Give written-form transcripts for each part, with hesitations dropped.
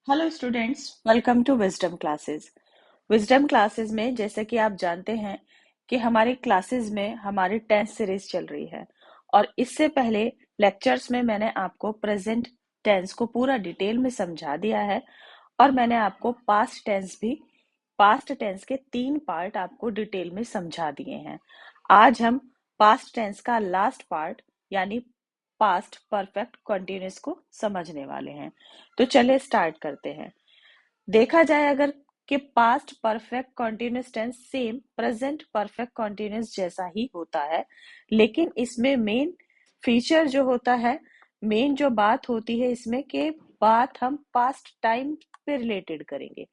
Hello students, welcome to Wisdom Classes. Wisdom Classes में जैसे कि आप जानते हैं कि हमारी क्लासेस में हमारी टेंस सीरीज चल रही है और इससे पहले लेक्चर्स में मैंने आपको प्रेजेंट टेंस को पूरा डिटेल में समझा दिया है और मैंने आपको पास्ट टेंस के 3 पार्ट आपको डिटेल में समझा दिए हैं। आज हम पास्ट टेंस का लास्ट पार्ट यानी पास्ट परफेक्ट कंटिन्यूअस को समझने वाले हैं। तो चलिए स्टार्ट करते हैं। देखा जाए अगर कि past perfect continuous tense same present perfect continuous जैसा ही होता है, लेकिन इसमें मेन फीचर जो होता है, मेन जो बात होती है इसमें कि बात हम पास्ट टाइम पे रिलेटेड करेंगे।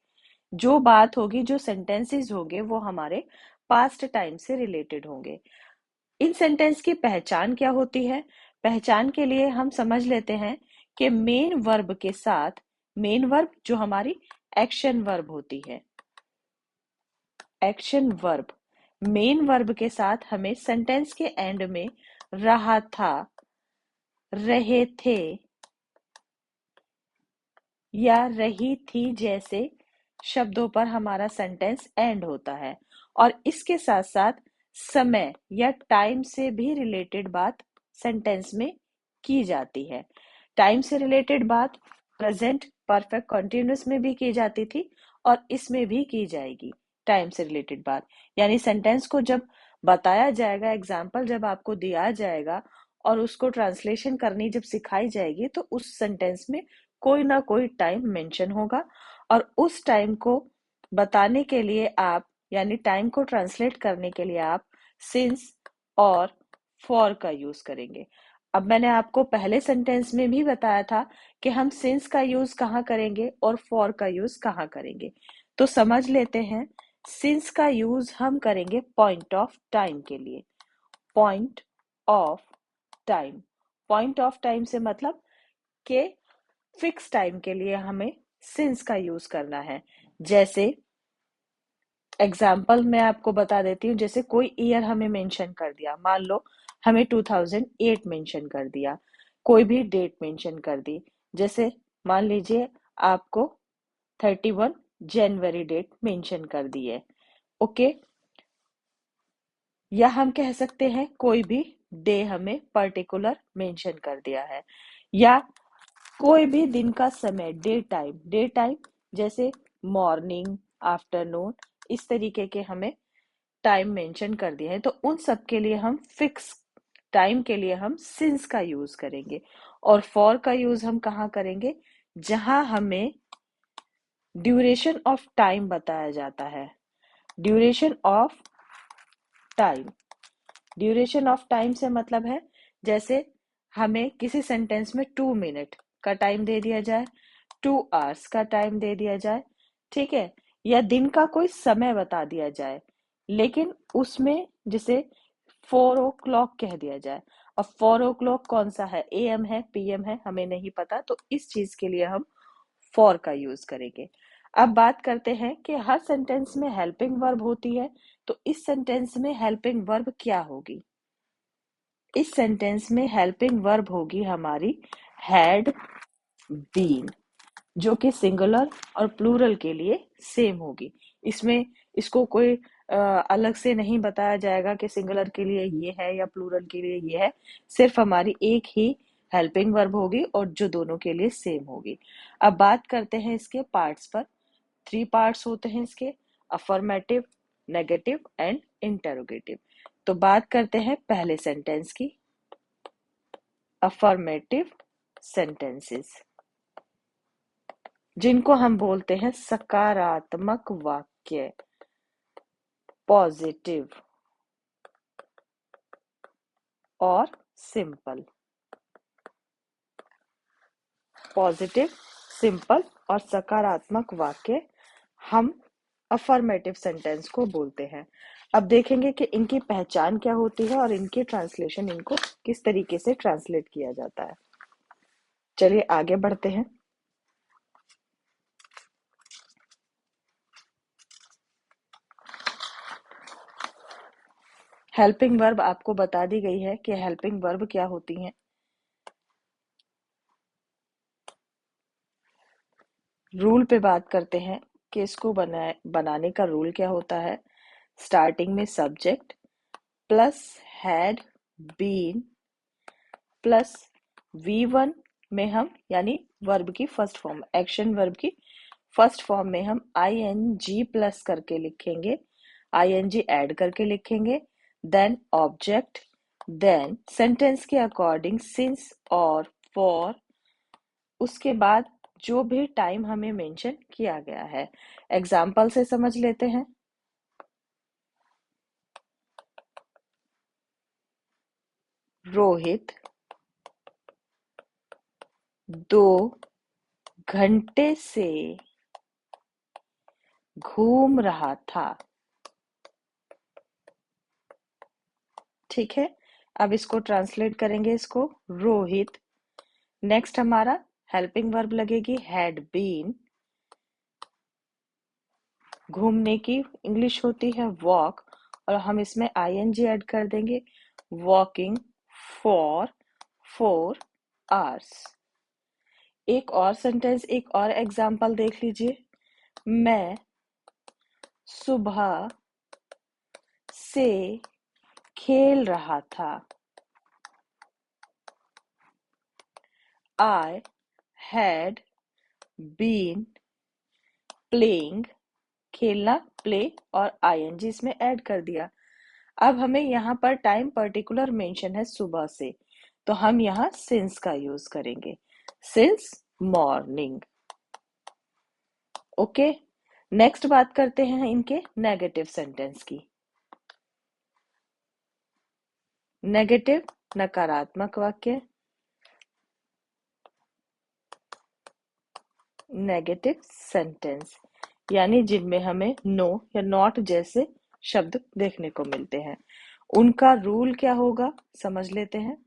जो बात होगी, जो सेंटेंसेस होंगे वो हमारे पास्ट टाइम से रिलेटेड होंगे। इन सेंटेंस की पहचान क्या होती है? पहचान के लिए हम समझ लेते हैं कि मेन वर्ब के साथ, मेन वर्ब जो हमारी एक्शन वर्ब होती है, एक्शन वर्ब, मेन वर्ब के साथ हमें सेंटेंस के एंड में रहा था, रहे थे या रही थी जैसे शब्दों पर हमारा सेंटेंस एंड होता है। और इसके साथ साथ समय या टाइम से भी रिलेटेड बात सेंटेंस में की जाती है। टाइम से रिलेटेड बात प्रेजेंट परफेक्ट कंटिन्यूअस में भी की जाती थी और इसमें भी की जाएगी टाइम से रिलेटेड बात। यानी सेंटेंस को जब बताया जाएगा, एग्जाम्पल जब आपको दिया जाएगा और उसको ट्रांसलेशन करनी जब सिखाई जाएगी, तो उस सेंटेंस में कोई ना कोई टाइम मेंशन होगा और उस टाइम को बताने के लिए आप, यानी टाइम को ट्रांसलेट करने के लिए आप सिंस और फॉर का यूज करेंगे। अब मैंने आपको पहले सेंटेंस में भी बताया था कि हम सिंस का यूज कहाँ करेंगे और फॉर का यूज कहाँ करेंगे। तो समझ लेते हैं। सिंस का यूज हम करेंगे पॉइंट ऑफ टाइम के लिए। Point of time, point of time से मतलब के फिक्स टाइम के लिए हमें सिंस का यूज करना है। जैसे एग्जाम्पल मैं आपको बता देती हूँ, जैसे कोई ईयर हमें मेंशन कर दिया, मान लो हमें 2008 मेंशन कर दिया, कोई भी डेट मेंशन कर दी, जैसे मान लीजिए आपको 31 जनवरी डेट मेंशन कर दी है, ओके। या हम कह सकते हैं कोई भी डे हमें पर्टिकुलर मेंशन कर दिया है, या कोई भी दिन का समय, डे टाइम जैसे मॉर्निंग, आफ्टरनून, इस तरीके के हमें टाइम मेंशन कर दिए हैं। तो उन सब के लिए हम फिक्स टाइम के लिए हम सिंस का यूज करेंगे। और फॉर का यूज हम कहाँ करेंगे? जहां हमें ड्यूरेशन ऑफ टाइम बताया जाता है। Duration of time, duration of time से मतलब है जैसे हमें किसी सेंटेंस में 2 मिनट का टाइम दे दिया जाए, 2 आवर्स का टाइम दे दिया जाए, ठीक है, या दिन का कोई समय बता दिया जाए, लेकिन उसमें जैसे 4 o'clock कह दिया जाए। अब 4 o'clock कौन सा है, AM है, PM है, हमें नहीं पता, तो इस चीज के लिए हम फॉर का यूज करेंगे। अब बात करते हैं कि हर सेंटेंस में हेल्पिंग वर्ब होती है, तो इस सेंटेंस में हेल्पिंग वर्ब क्या होगी? इस सेंटेंस में हेल्पिंग वर्ब होगी हमारी हैड बीन, जो कि सिंगुलर और प्लूरल के लिए सेम होगी। इसमें इसको कोई अलग से नहीं बताया जाएगा कि सिंगुलर के लिए ये है या प्लूरल के लिए ये है। सिर्फ हमारी एक ही हेल्पिंग वर्ब होगी और जो दोनों के लिए सेम होगी। अब बात करते हैं इसके पार्ट्स पर। 3 पार्ट्स होते हैं इसके, अफर्मेटिव, नेगेटिव एंड इंटरोगेटिव। तो बात करते हैं पहले सेंटेंस की, अफर्मेटिव सेंटेंसेस, जिनको हम बोलते हैं सकारात्मक वाक्य, पॉजिटिव और सिंपल। पॉजिटिव, सिंपल और सकारात्मक वाक्य हम अफर्मेटिव सेंटेंस को बोलते हैं। अब देखेंगे कि इनकी पहचान क्या होती है और इनकी ट्रांसलेशन, इनको किस तरीके से ट्रांसलेट किया जाता है। चलिए आगे बढ़ते हैं। हेल्पिंग वर्ब आपको बता दी गई है कि हेल्पिंग वर्ब क्या होती हैं। रूल पे बात करते हैं कि इसको बनाने का रूल क्या होता है। स्टार्टिंग में subject plus had been plus V1 में हम यानी वर्ब की फर्स्ट फॉर्म, एक्शन वर्ब की फर्स्ट फॉर्म में हम ing प्लस करके लिखेंगे, ing ऐड करके लिखेंगे, देन ऑब्जेक्ट, देन सेंटेंस के अकॉर्डिंग सिंस और फॉर, उसके बाद जो भी टाइम हमें मेंशन किया गया है। एग्जाम्पल से समझ लेते हैं। रोहित 2 घंटे से घूम रहा था। ठीक है, अब इसको ट्रांसलेट करेंगे। इसको रोहित, नेक्स्ट हमारा हेल्पिंग वर्ब लगेगी हैड बीन, घूमने की इंग्लिश होती है वॉक, और हम इसमें ing ऐड कर देंगे, वॉकिंग फॉर 4 hours। एक और सेंटेंस, एक और एग्जाम्पल देख लीजिए। मैं सुबह से खेल रहा था। I had been playing, खेलना प्ले और ing इसमें ऐड कर दिया। अब हमें यहाँ पर टाइम पर्टिकुलर मेंशन है सुबह से, तो हम यहाँ सिंस का यूज करेंगे, सिंस मॉर्निंग। ओके, नेक्स्ट बात करते हैं इनके नेगेटिव सेंटेंस की। नेगेटिव नकारात्मक वाक्य, नेगेटिव सेंटेंस यानी जिनमें हमें नो या नॉट जैसे शब्द देखने को मिलते हैं। उनका रूल क्या होगा समझ लेते हैं।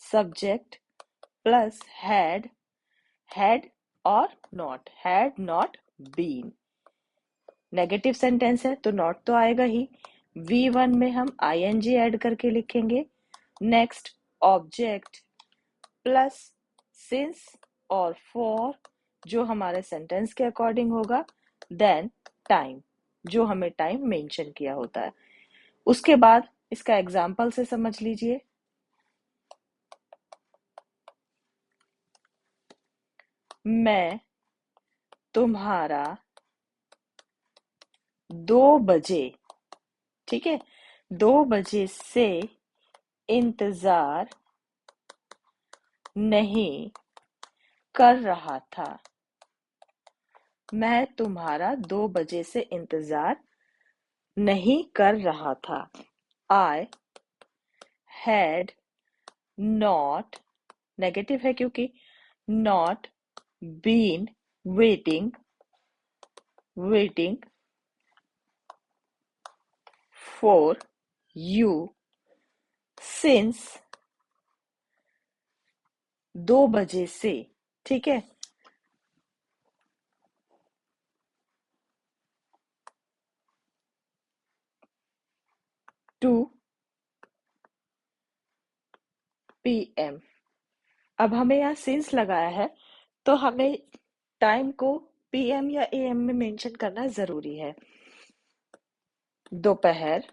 सब्जेक्ट प्लस हैड, हैड और not, had not been. Negative sentence है तो नॉट तो आएगा ही। V1 में हम ing ऐड करके लिखेंगे। नेक्स्ट ऑब्जेक्ट प्लस सिंस और फॉर जो हमारे सेंटेंस के अकॉर्डिंग होगा, देन टाइम जो हमें टाइम मेंशन किया होता है। उसके बाद इसका एग्जाम्पल से समझ लीजिए। मैं तुम्हारा 2 बजे, ठीक है, 2 बजे से इंतजार नहीं कर रहा था। मैं तुम्हारा 2 बजे से इंतजार नहीं कर रहा था। I had not, नेगेटिव है क्योंकि not been waiting, waiting for you since 2 बजे से, ठीक है। Two PM। अब हमें यहाँ सिंस लगाया है तो हमें टाइम को PM या AM में मेंशन करना जरूरी है। दोपहर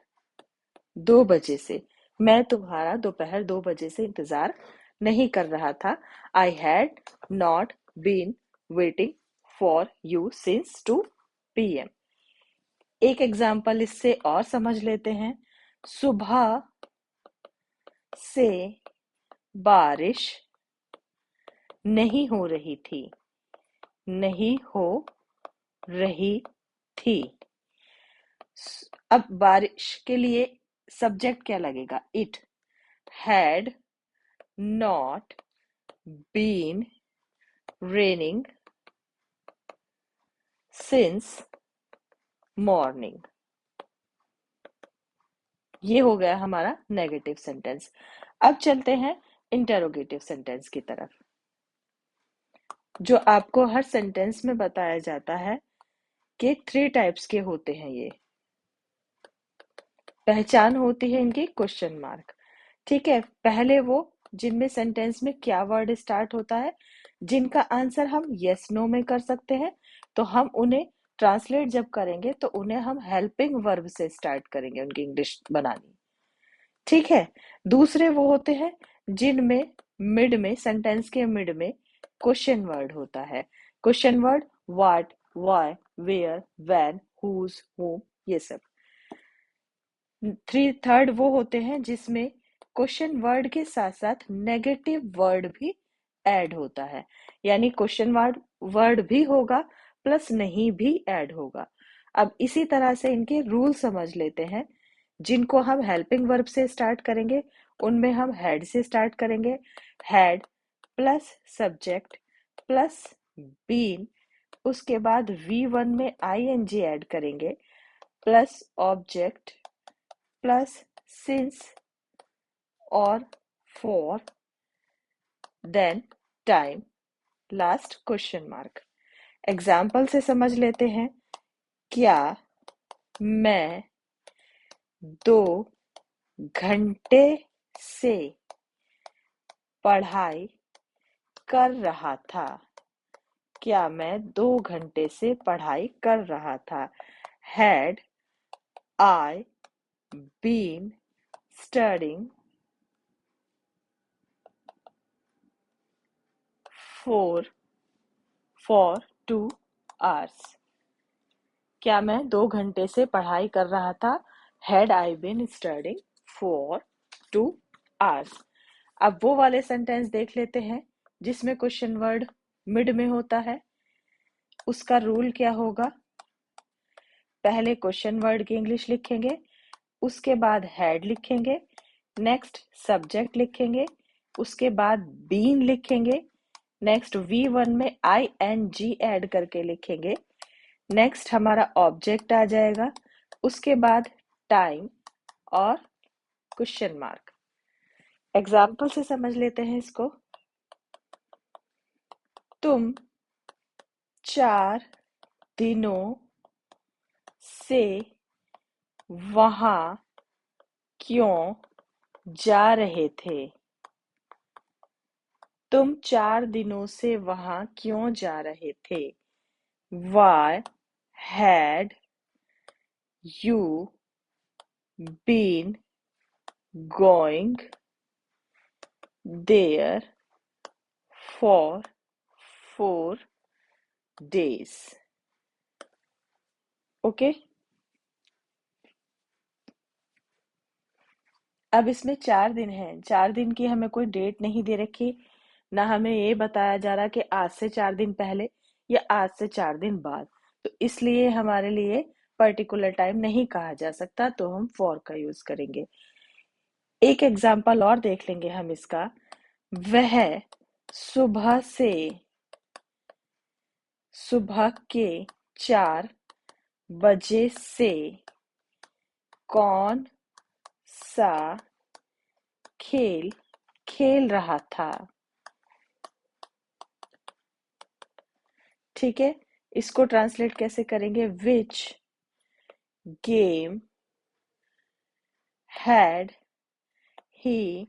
2 बजे से, मैं तुम्हारा दोपहर 2 बजे से इंतजार नहीं कर रहा था। I had not been waiting for you since 2 PM। एक एग्जाम्पल इससे और समझ लेते हैं। सुबह से बारिश नहीं हो रही थी, नहीं हो रही थी। अब बारिश के लिए सब्जेक्ट क्या लगेगा? It had not been raining since morning. ये हो गया हमारा नेगेटिव सेंटेंस। अब चलते हैं इंटेरोगेटिव सेंटेंस की तरफ, जो आपको हर सेंटेंस में बताया जाता है कि 3 टाइप्स के होते हैं। ये पहचान होती है इनकी क्वेश्चन मार्क, ठीक है। पहले वो जिनमें सेंटेंस में क्या वर्ड स्टार्ट होता है, जिनका आंसर हम यस नो में कर सकते हैं, तो हम उन्हें ट्रांसलेट जब करेंगे तो उन्हें हम हेल्पिंग वर्ब से स्टार्ट करेंगे उनकी इंग्लिश बनानी। ठीक है। दूसरे वो होते हैं जिनमें मिड में, सेंटेंस के मिड में क्वेश्चन वर्ड होता है। Question word what, why, where, when, whose, whom, ये सब। थर्ड वो होते हैं जिसमें क्वेश्चन वर्ड के साथ साथ नेगेटिव वर्ड भी ऐड होता है, यानी क्वेश्चन वर्ड भी होगा प्लस नहीं भी ऐड होगा। अब इसी तरह से इनके रूल समझ लेते हैं। जिनको हम हेल्पिंग वर्ब से स्टार्ट करेंगे उनमें हम हैड से स्टार्ट करेंगे। Had plus subject plus been, उसके बाद V1 में ing ऐड करेंगे, प्लस ऑब्जेक्ट प्लस सिंस और for, then time, last question mark. Example से समझ लेते हैं। क्या मैं 2 घंटे से पढ़ाई कर रहा था? क्या मैं 2 घंटे से पढ़ाई कर रहा था? Had I been studying for 2 hours? क्या मैं 2 घंटे से पढ़ाई कर रहा था? Had I been studying for 2 hours? अब वो वाले सेंटेंस देख लेते हैं जिसमें क्वेश्चन वर्ड मिड में होता है। उसका रूल क्या होगा? पहले क्वेश्चन वर्ड की इंग्लिश लिखेंगे, उसके बाद हैड लिखेंगे, नेक्स्ट सब्जेक्ट लिखेंगे, उसके बाद बीन लिखेंगे, नेक्स्ट V1 में ing ऐड करके लिखेंगे, नेक्स्ट हमारा ऑब्जेक्ट आ जाएगा, उसके बाद टाइम और क्वेश्चन मार्क। एग्जाम्पल से समझ लेते हैं इसको। तुम 4 दिनों से वहां क्यों जा रहे थे? तुम 4 दिनों से वहां क्यों जा रहे थे? Why had you been going there for 4 days? Okay. अब इसमें 4 दिन है, 4 दिन की हमें कोई डेट नहीं दे रखी, ना हमें ये बताया जा रहा कि आज से 4 दिन पहले या आज से 4 दिन बाद, तो इसलिए हमारे लिए पर्टिकुलर टाइम नहीं कहा जा सकता, तो हम फॉर का यूज करेंगे। एक एग्जाम्पल और देख लेंगे हम इसका। वह सुबह के 4 बजे से कौन सा खेल खेल रहा था? ठीक है, इसको ट्रांसलेट कैसे करेंगे? विच गेम हैड ही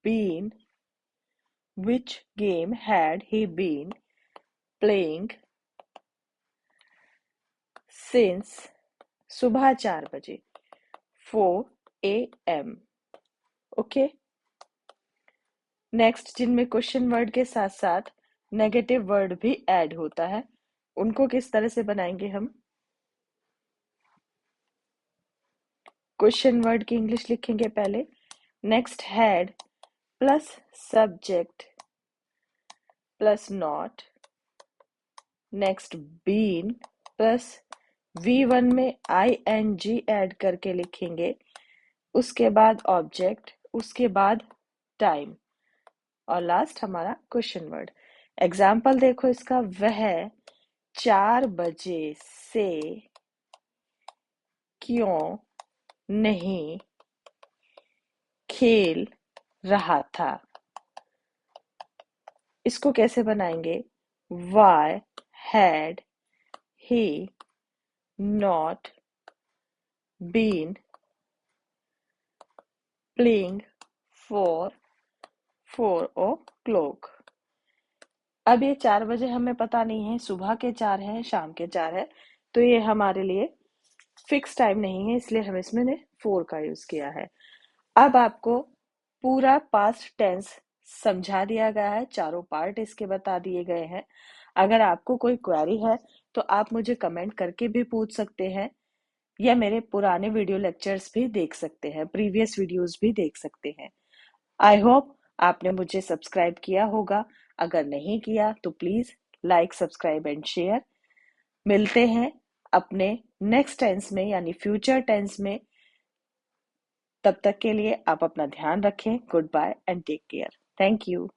been which game had he been playing since सुबह 4 बजे 4 AM। ओके। नेक्स्ट, जिनमें क्वेश्चन वर्ड के साथ साथ नेगेटिव वर्ड भी ऐड होता है, उनको किस तरह से बनाएंगे हम? क्वेश्चन वर्ड की इंग्लिश लिखेंगे पहले, next had plus subject plus not, next been plus V1 में ing ऐड करके लिखेंगे, उसके बाद ऑब्जेक्ट, उसके बाद टाइम और लास्ट हमारा क्वेश्चन वर्ड। एग्जाम्पल देखो इसका। वह 4 बजे से क्यों नहीं खेल रहा था? इसको कैसे बनाएंगे? Why had he not been playing for 4 o'clock? अब ये 4 बजे हमें पता नहीं है सुबह के 4 है शाम के 4 है, तो ये हमारे लिए फिक्स टाइम नहीं है, इसलिए हम इसमें ने फोर का यूज किया है। अब आपको पूरा पास्ट टेंस समझा दिया गया है, चारों पार्ट इसके बता दिए गए हैं। अगर आपको कोई क्वेरी है तो आप मुझे कमेंट करके भी पूछ सकते हैं, या मेरे पुराने वीडियो लेक्चर्स भी देख सकते हैं, प्रीवियस वीडियोस भी देख सकते हैं। आई होप आपने मुझे सब्सक्राइब किया होगा। अगर नहीं किया तो please like, subscribe and share. मिलते हैं अपने नेक्स्ट टेंस में यानी फ्यूचर टेंस में। तब तक के लिए आप अपना ध्यान रखें। Goodbye and take care. Thank you.